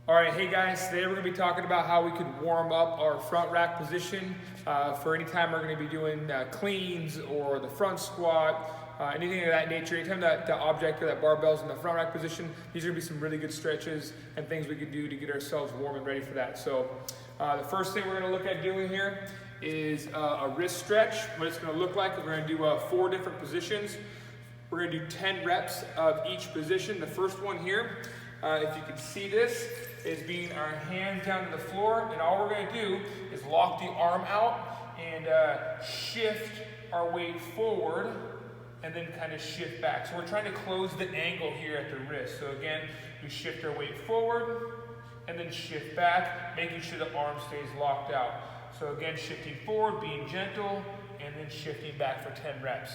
All right, hey guys, today we're going to be talking about how we can warm up our front rack position for any time we're going to be doing cleans or the front squat, anything of that nature. Anytime that object or that barbell's in the front rack position, these are going to be some really good stretches and things we can do to get ourselves warm and ready for that. So the first thing we're going to look at doing here is a wrist stretch. What it's going to look like, we're going to do 4 different positions. We're going to do 10 reps of each position. The first one here, if you can see this, is being our hands down to the floor, and all we're going to do is lock the arm out and shift our weight forward and then kind of shift back. So we're trying to close the angle here at the wrist. So again, we shift our weight forward and then shift back, making sure the arm stays locked out. So again, shifting forward, being gentle, and then shifting back for 10 reps.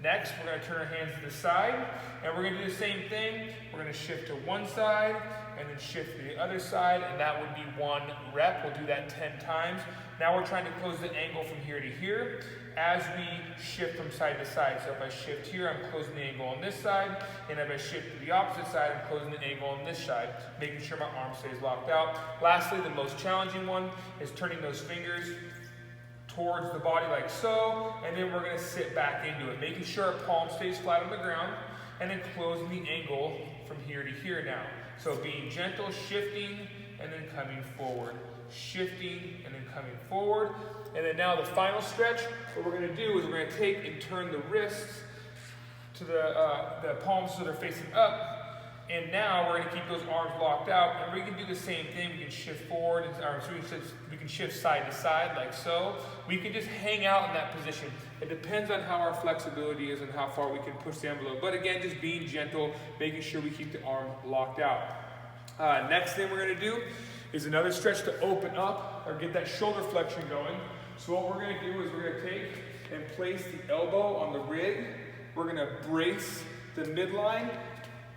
Next, we're going to turn our hands to the side, and we're going to do the same thing. We're going to shift to one side, and then shift to the other side, and that would be 1 rep. We'll do that 10 times. Now we're trying to close the angle from here to here as we shift from side to side. So if I shift here, I'm closing the angle on this side, and if I shift to the opposite side, I'm closing the angle on this side, making sure my arm stays locked out. Lastly, the most challenging one is turning those fingers towards the body like so, and then we're going to sit back into it, making sure our palm stays flat on the ground, and then closing the angle from here to here now. So being gentle, shifting, and then coming forward. Shifting, and then coming forward. And then now the final stretch, what we're going to do is we're going to take and turn the wrists to the palms so they're facing up. And now we're going to keep those arms locked out, and we can do the same thing. We can shift forward, we can shift side to side like so. We can just hang out in that position. It depends on how our flexibility is and how far we can push the envelope. But again, just being gentle, making sure we keep the arm locked out. Next thing we're going to do is another stretch to open up or get that shoulder flexion going. So what we're going to do is we're going to take and place the elbow on the rig. We're going to brace the midline.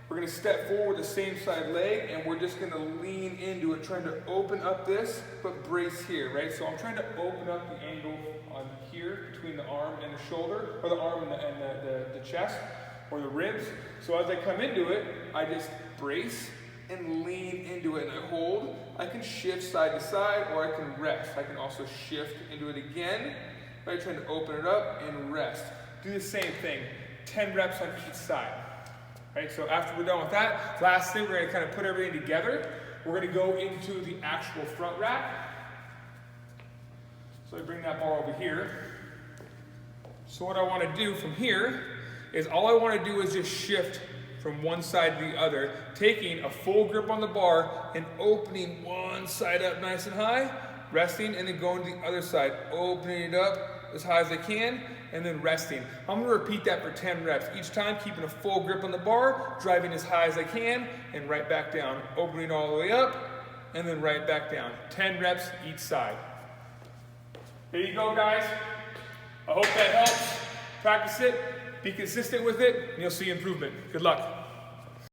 We're going to step forward the same side leg, and we're just going to lean into it, trying to open up this, but brace here, right? So I'm trying to open up the angle on here between the arm and the shoulder, or the arm and the chest, or the ribs. So as I come into it, I just brace and lean into it, and I hold. I can shift side to side, or I can rest. I can also shift into it again, right? Trying to open it up and rest. Do the same thing, 10 reps on each side. Right, so after we're done with that, last thing, we're going to kind of put everything together. We're going to go into the actual front rack. So I bring that bar over here. So what I want to do from here is all I want to do is just shift from one side to the other, taking a full grip on the bar and opening one side up nice and high, resting, and then going to the other side, opening it up as high as I can, and then resting. I'm going to repeat that for 10 reps. Each time keeping a full grip on the bar, driving as high as I can, and right back down. Opening all the way up, and then right back down. 10 reps each side. There you go, guys. I hope that helps. Practice it, be consistent with it, and you'll see improvement. Good luck.